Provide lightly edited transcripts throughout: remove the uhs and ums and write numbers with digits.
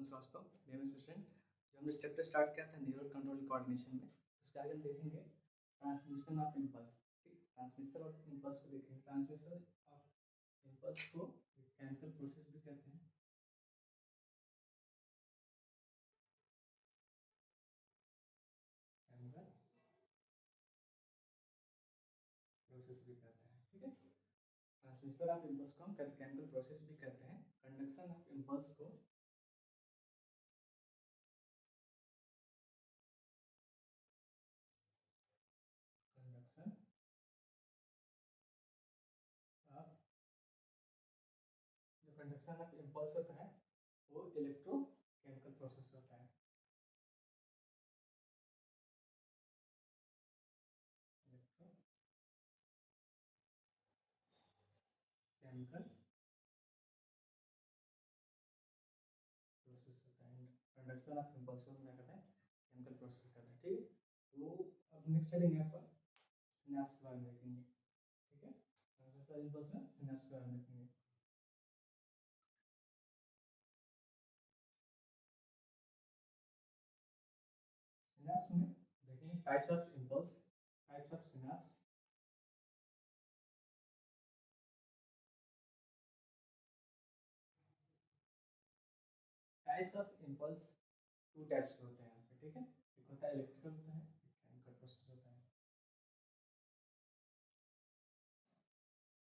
पवन Srivastava, BMS student. जो हमने chapter start किया था न्यूरल कंट्रोल कोऑर्डिनेशन में, उसके आगे हम देखेंगे ट्रांसमिशन ऑफ इम्पल्स। ठीक, ट्रांसमिशन ऑफ इम्पल्स को देखेंगे। ट्रांसमिशन ऑफ इम्पल्स को केमिकल प्रोसेस भी कहते हैं। केमिकल प्रोसेस भी कहते हैं। ठीक है, ट्रांसमिशन ऑफ इम्पल्स को हम केमिकल प्रोसेस भी कहते हैं। कंडक्शन ऑफ इम्पल्स को कंडक्शन ऑफ जो कंडक्शन ऑफ इम्पल्स होता है वो इलेक्ट्रोकेमिकल प्रोसेस होता है। केमिकल प्रोसेस होता है। कंडक्शन ऑफ इम्पल्स को क्या कहते हैं? केमिकल प्रोसेस कहते हैं। ठीक है, तो अब नेक्स्ट हेडिंग है पर सिनेप्स के बारे में देखेंगे। ठीक है, ट्रांसमिशन इम्पल्स में सिनेप्स के बारे में देखेंगे। सिनेप्स में देखेंगे types of impulse, types of synapse. Types of impulse two types के होते हैं यहाँ पे। ठीक है, एक होता है इलेक्ट्रिकल होता है, एक केमिकल प्रोसेस होता है।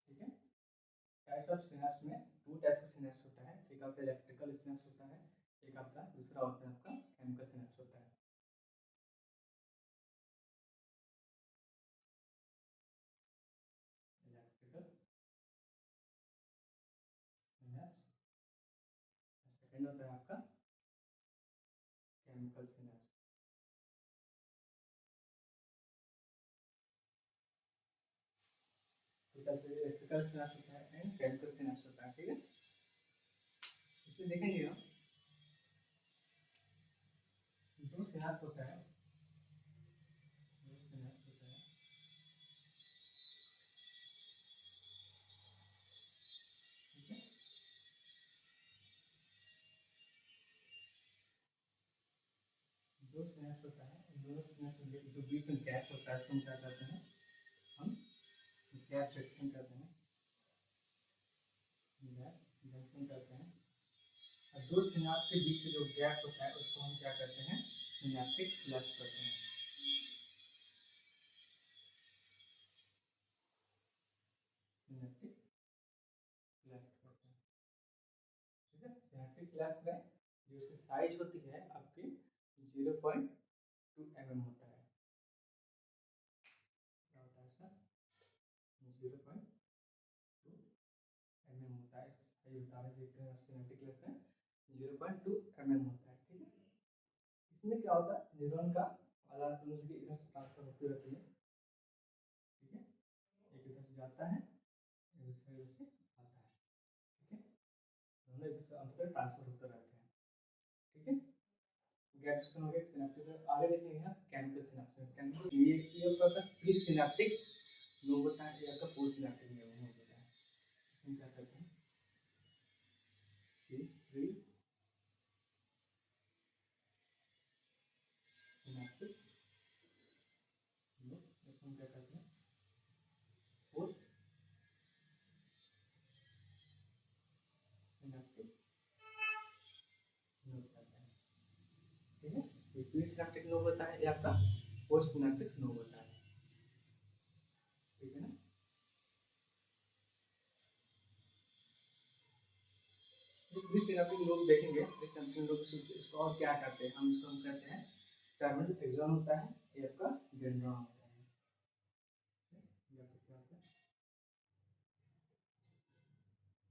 ठीक है, टाइप्स ऑफ सिनेप्स में टू टाइप्स का सिनेप्स होता है। एक आपका इलेक्ट्रिकल सिनेप्स होता है, एक आपका दूसरा होता है आपका केमिकल सिनेप्स होता है। इलेक्ट्रिकल सिनेप्स, सेकंड होता है आपका केमिकल सिनेप्स। इलेक्ट्रिकल सिनेप्स होता है एंड केमिकल सिनेप्स होता है। ठीक है, इसमें देखेंगे हम दो सिनेप्स होता है, दो सिनेप्स होता है। ठीक है, दो सिनेप्स होता है, दोनों सिनेप्स जो बीच में गैप होता है उसको हम क्या कहते हैं? हम गैप जंक्शन कहते हैं। गैप जंक्शन कहते हैं। और दो सिनेप्स के बीच जो गैप होता है उसको हम क्या कहते हैं? सिनेप्टिक क्लेफ्ट कहते हैं। सिनेप्टिक क्लेफ्ट कहते हैं। ठीक है, सिनेप्टिक क्लेफ्ट में जो इसकी साइज होती है आपकी 0.2 mm होता है। क्या होता है सर? 0.2 mm होता है। इसका साइज बता रहे देखते हैं सिनेप्टिक क्लेफ्ट में 0.2 mm होता है। ठीक है, इसमें क्या होता है? न्यूरॉन का आदान प्रदान की इधर से ट्रांसफर होती रहती है। ठीक है, एक इधर से जाता है, दूसरे इधर से आता है। ठीक है, दोनों इधर से अंदर से ट्रांसफर होते रहते हैं। ठीक है, गैप सिस्टम हो गया सिनेप्टिक। आगे देखेंगे हम केमिकल सिनेप्स। केमिकल ये होता है प्री सिनेप्टिक लोब होता है, ये आपका पोस्ट सिनेप्टिक लोब होता है। इसमें क्या करते हैं? प्री सिनेप्टिक लोब, इसमें क्या करते हैं? पोस्ट सिनेप्टिक लोब करते हैं। ठीक है, ये प्री सिनेप्टिक लोब होता है, ये आपका पोस्ट सिनेप्टिक लोब होता है। ठीक है ना, प्री सिनेप्टिक लोब देखेंगे। प्री सिनेप्टिक लोब इसको और क्या कहते हैं? हम इसको हम कहते हैं टर्मिनल एक्सॉन होता है, ये आपका डेंड्रॉन होता है। ये आपका क्या होता है?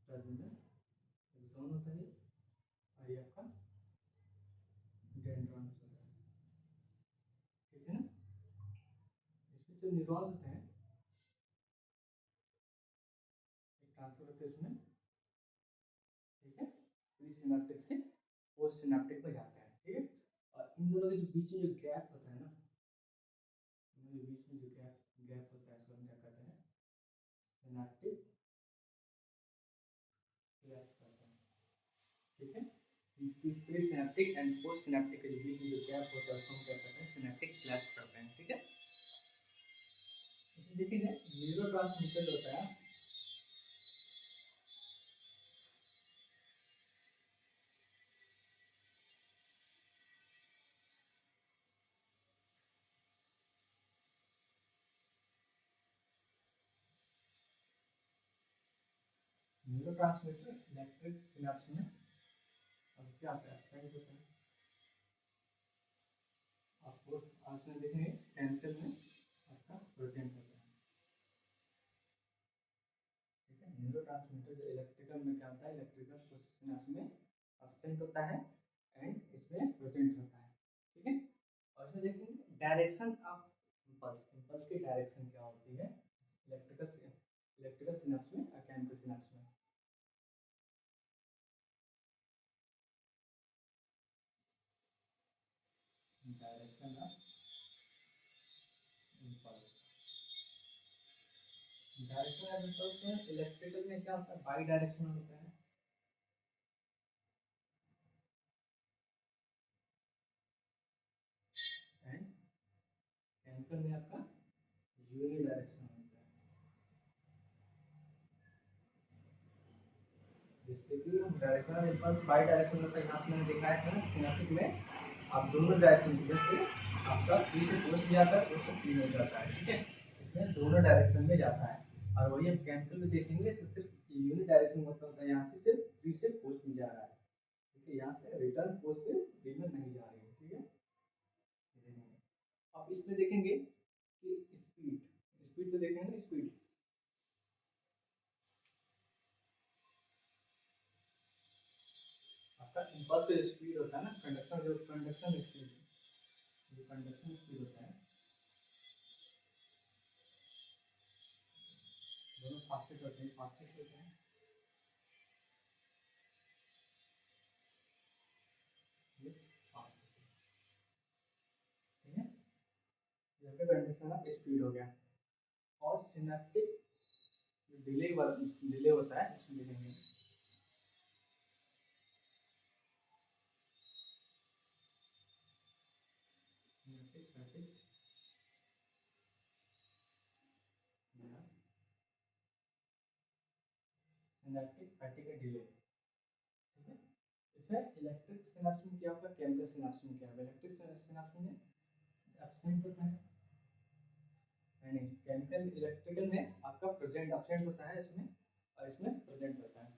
टर्मिनल एक्सॉन होता है और ये आपका डेंड्रॉन होता है। ठीक है ना, इसमें जो न्यूरॉन्स होते हैं एक ट्रांसफर होते हैं इसमें। ठीक है, प्री सिनेप्टिक से पोस्ट सिनेप्टिक में जाता है। ठीक है, और इन दोनों के जो बीच में जो गैप होता है ना, इनके बीच में जो गैप होता है उसको हम क्या कहते हैं? सिनेप्टिक क्लेफ्ट कहते हैं। ठीक है, pre synaptic and post synaptic के बीच में जो गैप होता है उसको हम क्या कहते हैं, सिनेप्टिक क्लैश करते हैं। ठीक है, इसमें देखिए न्यूरोट्रांसमीटर होता है, न्यूरोट्रांसमीटर इलेक्ट्रिक सिनेप्स में अब क्या होता है, साइड होता है आपको आज में देखेंगे कैंसर में आपका प्रेजेंट होता है। ठीक है, न्यूरोट्रांसमीटर जो इलेक्ट्रिकल में क्या होता है, इलेक्ट्रिकल सिनेप्स में अब्सेंट होता है एंड इसमें प्रेजेंट होता है। ठीक है, और इसमें देखेंगे डायरेक्शन ऑफ इम्पल्स, इम्पल्स की डायरेक्शन क्या होती है इलेक्ट्रिकल सिनेप्स में और केमिकल सिनेप्स में। Direction of impulse, direction of impulse में इलेक्ट्रिकल में क्या होता है, बाई डायरेक्शनल होता है एंड केमिकल में आपका यूनि डायरेक्शनल होता है। जैसे कि डायरेक्शनल इम्पल्स बाई डायरेक्शनल होता है, यहाँ पे मैंने दिखाया था सिनेप्टिक में आप दोनों डायरेक्शन जैसे आपका पी से पोस्ट भी जाता है, पोस्ट से पी में जाता है। ठीक है, इसमें दोनों डायरेक्शन में जाता है। और वही आप केमिकल में देखेंगे तो सिर्फ यूनि डायरेक्शन मतलब होता है, यहाँ से सिर्फ पी से पोस्ट में जा रहा है। ठीक है, यहाँ से रिटर्न पोस्ट से पी में नहीं जा रही है। ठीक है, अब इसमें देखेंगे कि स्पीड, स्पीड तो देखेंगे ना, स्पीड आपका इम्पल्स का जो स्पीड होता है ना, कंडक्शन स्पीड, जो कंडक्शन स्पीड होता है दोनों फास्टेस्ट होते हैं, फास्टेस्ट होते हैं। ये फास्ट होते हैं। ठीक है, यहाँ पे कंडक्शन ऑफ स्पीड हो गया। और सिनेप्टिक डिले होता है, इसमें देखेंगे सिनेप्टिक फैटिग या सिनेप्टिक फैटिग का डिले। ठीक है, इसमें इलेक्ट्रिक सिनेप्स में क्या होगा, केमिकल सिनेप्स में क्या होगा, इलेक्ट्रिक सिनेप्स में एब्सेंट होता है, यानी केमिकल इलेक्ट्रिकल में आपका प्रेजेंट एब्सेंट होता है इसमें, और इसमें प्रेजेंट होता है।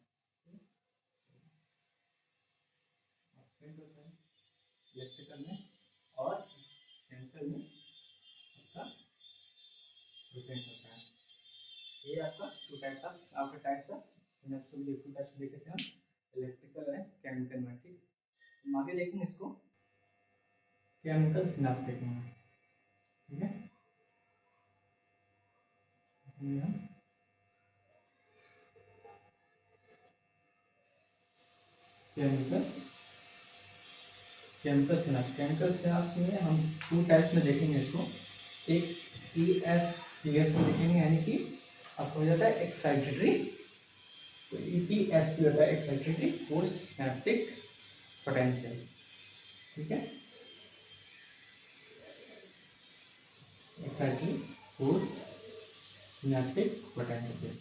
एब्सेंट होता है इलेक्ट्रिकल में और केमिकल में आपका प्रेजेंट होता है। ये आपका टू टाइप्स ऑफ आपका टाइप्स ऑफ सिनेप्स में टू टाइप्स देखे थे हम, इलेक्ट्रिकल है केमिकल में। ठीक, हम आगे देखेंगे इसको केमिकल सिनेप्स देखेंगे। ठीक है, केमिकल केमिकल सिनेप्स में हम टू टाइप्स में देखेंगे इसको। एक ES में देखेंगे, यानी कि आपको हो जाता है एक्साइटेटरी, तो EPS भी होता है एक्साइटेटरी पोस्ट सिनेप्टिक पोटेंशियल। ठीक है, एक्साइटेटरी पोस्ट सिनेप्टिक पोटेंशियल।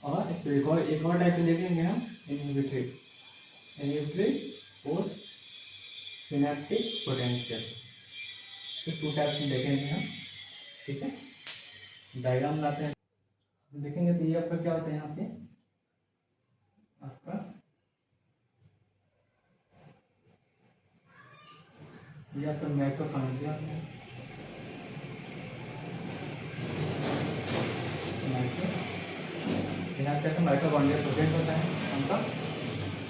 और इसको एक और टाइप में देखेंगे हम, इनहिबिटरी पोस्ट सिनेप्टिक पोटेंशियल। तो टू टाइप्स में देखेंगे हम। ठीक है, डायग्राम लाते हैं, देखेंगे तो ये आपका क्या होता है, यहाँ पे आपका ये आपका माइटोकॉन्ड्रिया है, यहाँ पे माइटोकॉन्ड्रिया प्रेजेंट होता है उनका।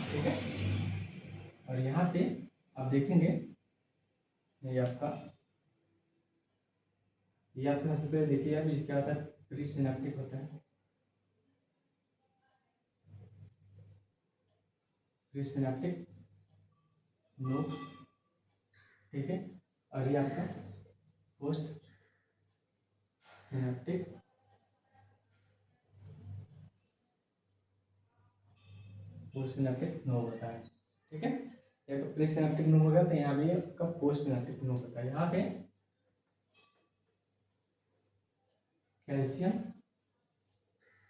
ठीक है, और यहाँ पे आप देखेंगे ये आपका सबसे पहले देखिए आप, क्या होता है, प्री सिनेप्टिक होता है, प्री सिनेप्टिक लोब। ठीक है, और ये आपका पोस्ट सिनेप्टिक नोड होता है। ठीक है। एक प्री सिनेप्टिक नोड हो गया, तो यहाँ भी आपका पोस्ट सिनेप्टिक नोड होता है। यहाँ पे कैल्शियम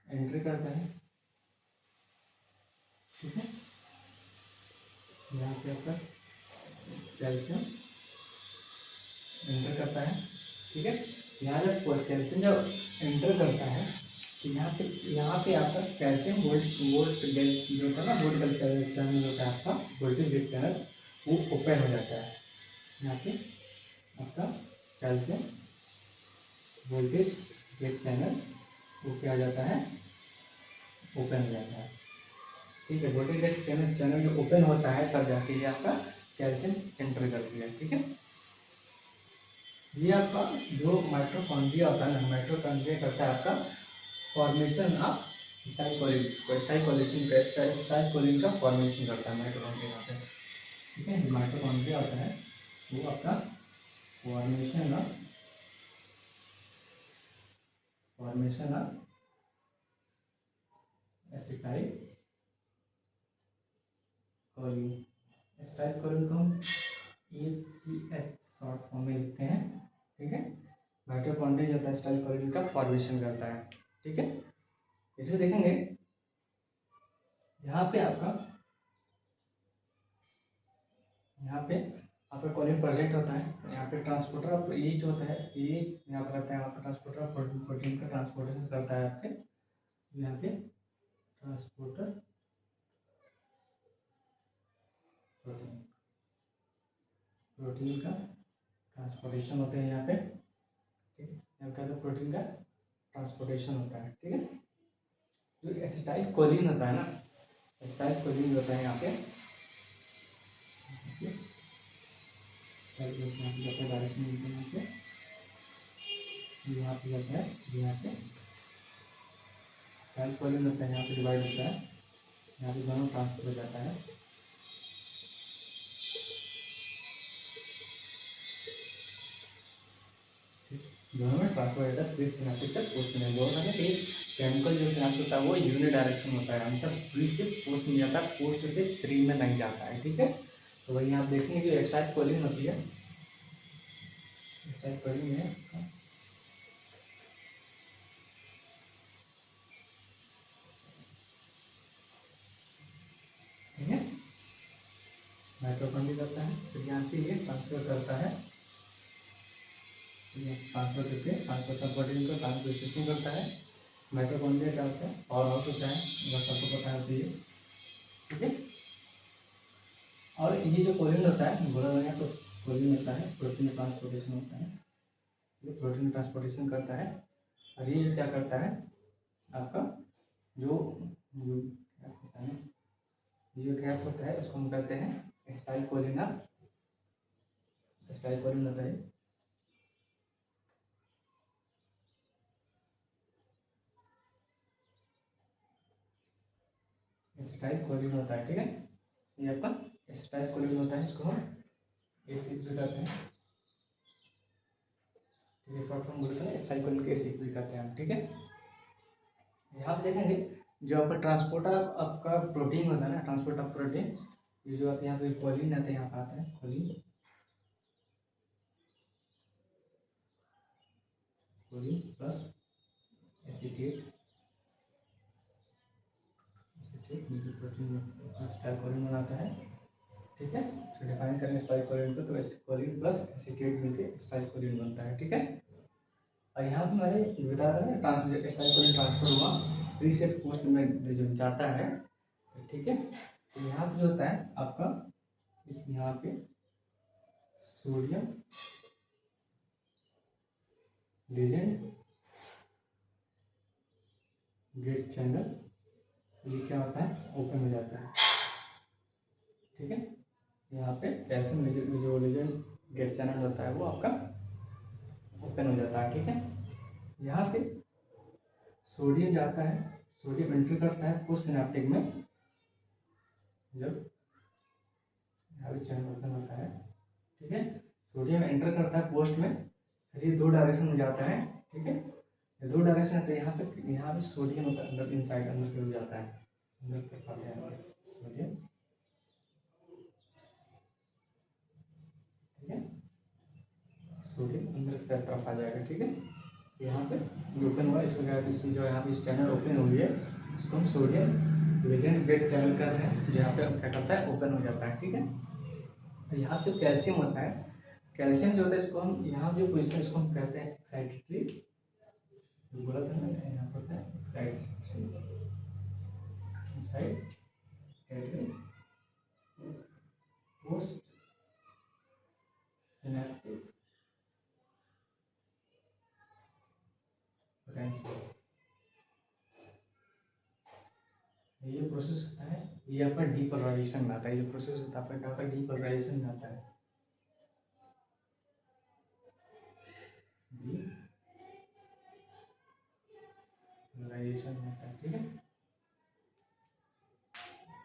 एंट्री करता है, ठीक है। यहाँ पे आपका कैल्शियम एंटर करता है, ठीक है। यहाँ जब कैल्शियम जब एंटर करता है तो यहाँ पे आपका कैल्शियम वोल्ट गेट जो होता है ना, वोल्ट चैनल होता है आपका, वोल्टेज गेट चैनल, वो ओपन हो जाता है। यहाँ पे आपका calcium voltage gate channel open आ जाता है, ओपन हो जाता है, ठीक है। वोल्टेज गेट चैनल जो ओपन होता है तब जाके ये आपका कैल्शियम एंटर करती है, ठीक है। ये आपका जो माइटोकॉन्ड्रिया होता है ना, माइटोकॉन्ड्रिया करता है आपका फॉर्मेशन ऑफ स्टाइकोलिन का फॉर्मेशन करता है माइटोकॉन्ड्रिया यहाँ पे, ठीक है। माइटोकॉन्ड्रिया होता है वो आपका फॉर्मेशन ऑफ एसिटाइलकोलिन। एसिटाइलकोलिन को हम ACH शॉर्ट फॉर्म में लिखते हैं, ठीक है। माइटोकॉन्ड्रिया जो होता है एसिटाइलकोलिन का फॉर्मेशन करता है, ठीक है। इसमें देखेंगे यहाँ पे आपका कोलिन प्रेजेंट होता है। यहाँ पे ट्रांसपोर्टर ऑफ ये जो होता है, ये यहाँ पर रहता है, वहाँ पे ट्रांसपोर्टर ऑफ प्रोटीन का ट्रांसपोर्टेशन करता है आपके। यहाँ पे ट्रांसपोर्टर प्रोटीन का ट्रांसपोर्टेशन होता है यहाँ पे, ठीक है। यहाँ पे तो प्रोटीन का ट्रांसपोर्टेशन होता है, ठीक है। जो एसिटाइलकोलिन होता है ना, एसिटाइलकोलिन होता है यहाँ पे डायरेक्शन यहाँ पे जाता है, यहाँ पे एसिटाइलकोलिन होता है, यहाँ पे डिवाइड होता है, यहाँ पे दोनों ट्रांसफर हो जाता है, दोनों में ट्रांसफर हो जाता है प्री सिनेप्टिक से पोस्ट में। बोल रहे हैं कि केमिकल जो सिनेप्स होता है वो यूनिडायरेक्शन होता है, आंसर प्री से पोस्ट में जाता है, पोस्ट से प्री में नहीं जाता है, ठीक है। तो वही आप देखेंगे जो एसिटाइलकोलिन होती है, एसिटाइलकोलिन है ठीक है, माइटोकॉन्ड्रिया करता है, फिर यहाँ से ये ट्रांसफर करता है, ट्रांसफर करके ट्रांसफर प्रोटीन को ट्रांसलेशन करता है। माइटोकॉन्ड्रिया क्या होता है, पावर हाउस होता है, अगर सबको पता होती है, ठीक है। और ये जो कोलिन होता है, बोला गया तो कोलिन होता है प्रोटीन ट्रांसपोर्टेशन होता है, ये प्रोटीन ट्रांसपोर्टेशन करता है। और ये क्या करता है आपका जो क्या होता है, ये जो गैप होता है इसको हम कहते हैं एसिटाइलकोलिन होता है, एसिटाइलकोलिन होता है, ठीक है। ये आपका एसिटाइलकोलिन होता है, इसको हम एसिड भी कहते हैं, ये शॉर्ट फॉर्म बोलते हैं एसिटाइलकोलिन के एसिड भी कहते हैं हम, ठीक है। यहाँ पे देखेंगे जो आपका ट्रांसपोर्टर आपका प्रोटीन होता है ना, ट्रांसपोर्ट ऑफ प्रोटीन, ये जो आप यहाँ से कोलिन आते हैं, यहाँ पे आता है choline plus acetate protein acetylcholine बनाता है, ठीक है। इसको डिफाइन करेंगे एसिटाइलकोलिन को, तो कोलिन प्लस एसीटेट मिलकर एसिटाइलकोलिन बनता है, ठीक है। और यहाँ पे हमारे बता रहे हैं एसिटाइलकोलिन ट्रांसफर हुआ प्री से पोस्ट में जो जाता है, ठीक है। तो यहाँ पे जो होता है आपका यहाँ पे सोडियम लिगेंड गेट चैनल ये क्या होता है, ओपन हो जाता है, ठीक है। यहाँ पे कैल्शियम जो लिगेंड गेट चैनल होता है वो आपका ओपन हो जाता है, ठीक है। यहाँ पे सोडियम जाता है, सोडियम एंट्री करता है पोस्ट सिनेप्टिक में, जब यहाँ पे चैनल ओपन होता है, ठीक है। सोडियम एंटर करता है पोस्ट में, फिर ये दो डायरेक्शन में जाता है, ठीक है। ये दो डायरेक्शन है, तो यहाँ पे सोडियम होता है अंदर, इनसाइड अंदर की ओर जाता है, अंदर तक आते हैं सोडियम है, ठीक है। यहाँ पे ओपन हुआ, इसको क्या जो यहाँ पे इस चैनल ओपन हुई है इसको हम सोडियम लिगेंड वेट चैनल कहते हैं, जो यहाँ पे क्या करता है ओपन हो जाता है, ठीक है। यहाँ पे कैल्शियम होता है, कैल्शियम जो होता है इसको हम यहाँ जो पोजिशन इसको हम कहते हैं एक्साइटेटरी, बोला था ना यहाँ पर होता है एक्साइटेटरी पोस्ट सिनेप्टिक पोटेंशियल। ये प्रोसेस होता है, ये आपका डीपोलराइजेशन में आता है, ये प्रोसेस होता है आपका क्या होता है डीपोलराइजेशन में आता है, डीपोलराइजेशन में आता है, ठीक है।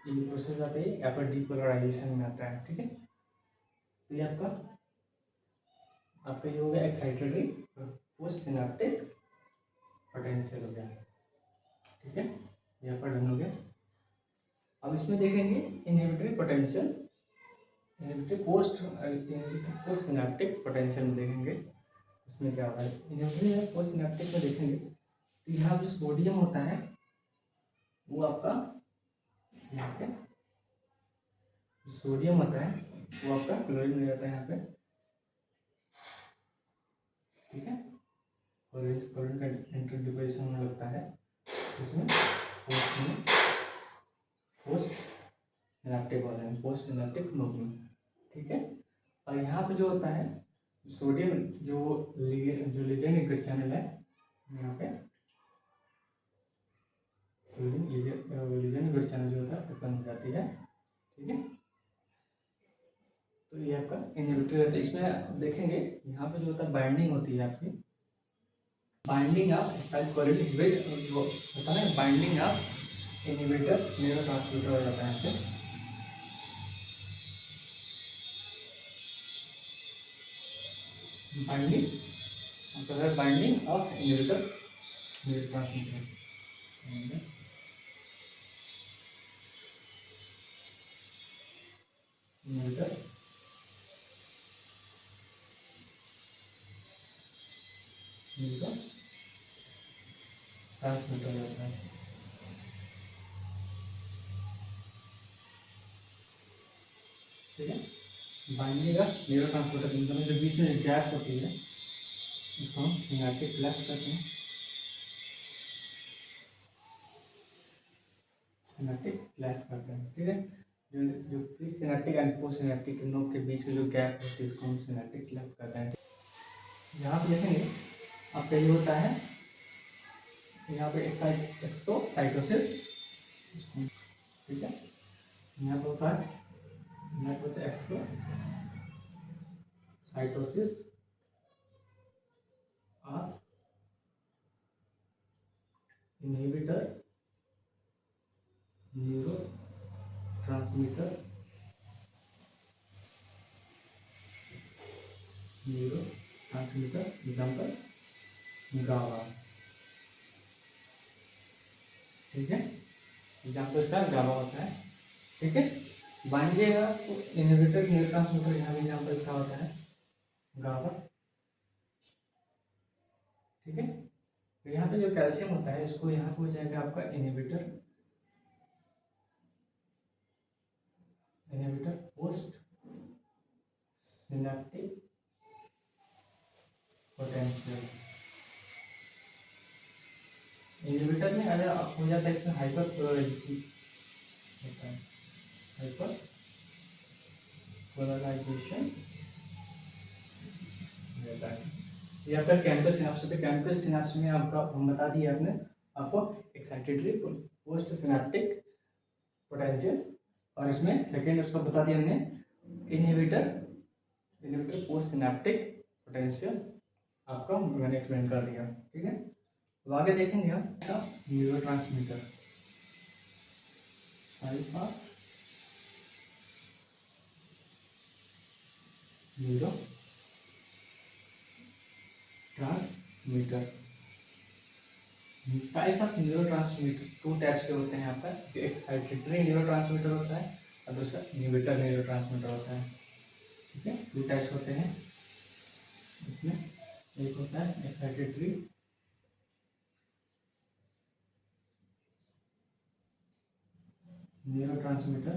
ये प्रोसेस आता है यहाँ पर डीपोलराइजेशन में आता है, ठीक है। तो ये आपका ये हो गया एक्साइटेटरी पोस्ट सिनेप्टिक पोटेंशियल हो गया, ठीक है। यहाँ पर डन हो गया। अब इसमें देखेंगे inhibitory potential, inhibitory post synaptic potential में देखेंगे उसमें क्या होता है। इनहिबिटरी पोस्ट सिनेप्टिक में देखेंगे तो यहाँ जो सोडियम होता है वो आपका यहाँ पे सोडियम होता है वो आपका क्लोरीन हो जाता है यहाँ पे, ठीक है। क्लोरीन का इंट्रोडिपोजिशन होने लगता है इसमें पोस्ट सिनेप्टिक होता है, पोस्ट सिनेप्टिक मूवमेंट, ठीक है। और यहाँ पे जो होता है सोडियम जो लिगेंड इफेक्ट चैनल है यहाँ पे लिगेंड इफेक्ट चैनल जो होता है ओपन हो जाती है, ठीक है। तो ये आपका इनहिबिटर होता है। इसमें देखेंगे यहाँ पे जो होता है बाइंडिंग होती है आपकी, बाइंडिंग ऑफ जो होता है बाइंडिंग ऑफ इनहिबिटर न्यूरोट्रांसमीटर हो जाता है यहाँ पे, binding of inhibitor neurotransmitter, inhibitor transmitter हो जाता है, ठीक है। बाइंडिंग ऑफ न्यूरोट्रांसमीटर में जो बीच में गैप होती है इसको हम सिनेप्टिक क्लैश कहते हैं, सिनेप्टिक क्लैश कहते हैं, ठीक है। जो pre synaptic and post synaptic node के बीच में जो गैप होती है इसको हम सिनेप्टिक क्लैश कहते हैं। यहाँ पे देखेंगे आपका ये होता है यहाँ पे एक्सोसाइटोसिस, ठीक है। यहाँ पे होता है exocytosis of inhibitor neurotransmitter example गावा, ठीक है। एग्जाम्पल इसका गावा होता है, ठीक है। बाइंडिएगा तो इनहिबिटर न्यूरोट्रांसमीटर यहाँ भी एग्जाम्पल इसका होता है गावा, ठीक है। तो यहाँ पे जो कैल्शियम होता है इसको यहाँ पे हो जाएगा आपका inhibitor post synaptic potential. Inhibitor में अगर हो जाता है इसमें हाइपर पोलराइजेशन रहता है। ये आपका केमिकल सिनेप्स होता है, केमिकल सिनेप्स में आपका हम बता दिए आपने आपको एक्साइटेटरी पोस्ट सिनेप्टिक पोटेंशियल, और इसमें सेकेंड उसको बता दिया हमने इनहिबिटर पोस्ट सिनेप्टिक पोटेंशियल आपका मैंने एक्सप्लेन कर दिया, ठीक है। तो आगे देखेंगे हम neurotransmitter neurotransmitter types of neurotransmitter, two types के होते हैं आपका, एक एक्साइटेटरी न्यूरोट्रांसमीटर होता है और दूसरा इनहिबिटर न्यूरोट्रांसमीटर होता है, ठीक है। टू टाइप्स होते हैं इसमें। एक होता है एक्साइटेटरी, न्यूरोट्रांसमीटर,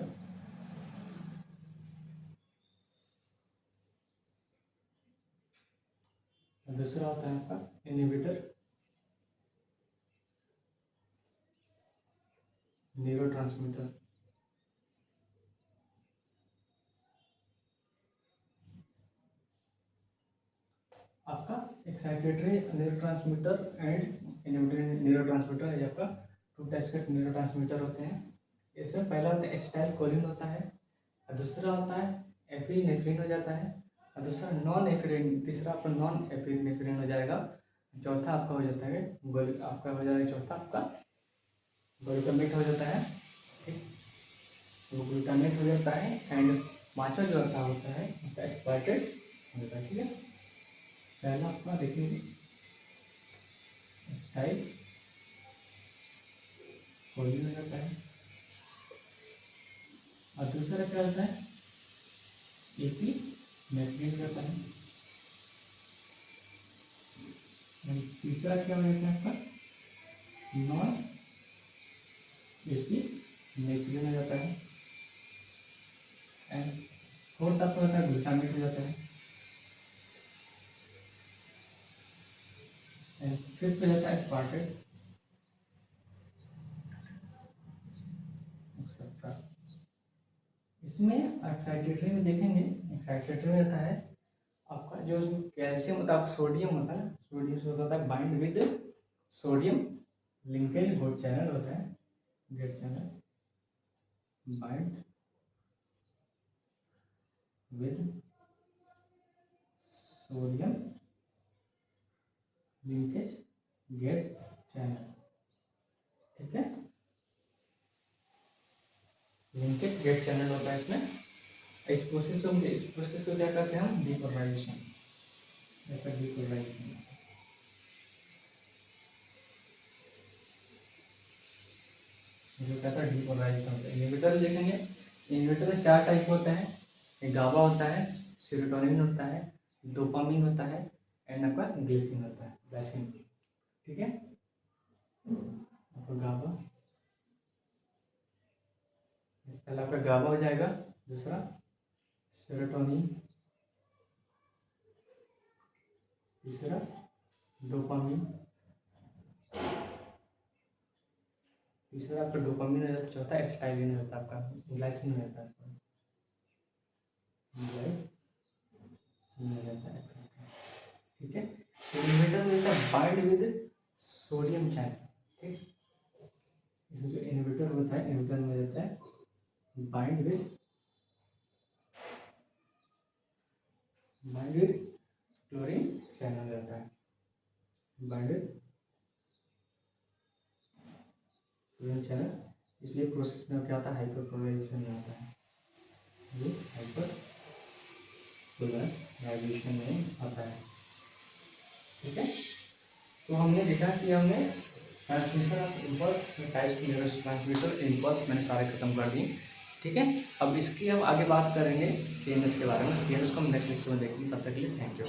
दूसरा होता है आपका इनहिबिटर, न्यूरोट्रांसमीटर। आपका excitatory, neurotransmitter and inhibitor neurotransmitter, ये आपका टू टाइप्स के न्यूरोट्रांसमीटर होते हैं। इसमें पहला होता है एसिटाइलकोलिन होता है, और दूसरा होता है एफिनेफ्रिन हो जाता है, और दूसरा नॉन एफिनेफ्रिन, तीसरा आपका नॉन एफिनेफ्रिन हो जाएगा, चौथा आपका हो जाता है आपका हो जाएगा चौथा आपका ग्लूटामेट हो जाता है। ठीक, तो ग्लूटामेट हो जाता है, एंड पांचवा जो होता है एस्पार्टेट हो जाता है। ठीक है, पहला आपका देखिए स्टाइल कोलिन हो जाता है, और दूसरा क्या होता है एपिनेफ्रिन होता है, तीसरा क्या हो जाता है आपका नॉन एपिनेफ्रिन हो जाता है, एंड फोर्थ आपका होता है ग्लूटामेट हो जाता है, एंड फिफ्थ हो जाता है एस्पार्टेट एक्सेट्रा। इसमें एक्साइटेटरी में देखेंगे, एक्साइटेटरी में रहता है आपका जो कैल्शियम होता है, सोडियम होता है, सोडियम से होता है bind with sodium, linkage gated channel होता है, gate channel bind with sodium linkage gate channel. ठीक है, लिंकेज गेट चैनल होता है इसमें। इस प्रोसेस को क्या करते हैं हम डीपोलराइजेशन, डीपोलराइजेशन। जो कहता है डीपोलराइजेशन होता है। इनहिबिटर देखेंगे, इनहिबिटर में चार टाइप होता है, एक गाबा होता है, सेरोटोनिन होता है, डोपामिन होता है, एंड आपका ग्लिसिन होता है, ग्लाइसिन। ठीक है, आपका गाबा, पहला आपका गाबा हो जाएगा, दूसरा सेरोटोनिन, तीसरा डोपामिन, तीसरा आपका डोपामिन हो जाता है, चौथा एसिटाइलिन हो जाता है, आपका ग्लाइसिन हो जाता है, ग्लाइसिन हो जाता है। ठीक है, इनहिबिटर में होता है बाइंड विद सोडियम चैनल। ठीक, इसमें जो इनहिबिटर होता है, इनहिबिटर में रहता है बाइंड विद क्लोरीन चैनल रहता है, बाइंड विद क्लोरीन चैनल। इसलिए प्रोसेस में क्या होता है हाइपरपोलराइजेशन होता है, ये हाइपरपोलराइजेशन में आता है। ठीक है, तो हमने देखा कि हमने transmission of impulse types transmitter impulse मैंने सारे खत्म कर दिए। ठीक है, अब इसकी हम आगे बात करेंगे सीएनएस के बारे में। सीएनएस को हम नेक्स्ट लेक्चर में देखेंगे। तब तक के लिए थैंक यू।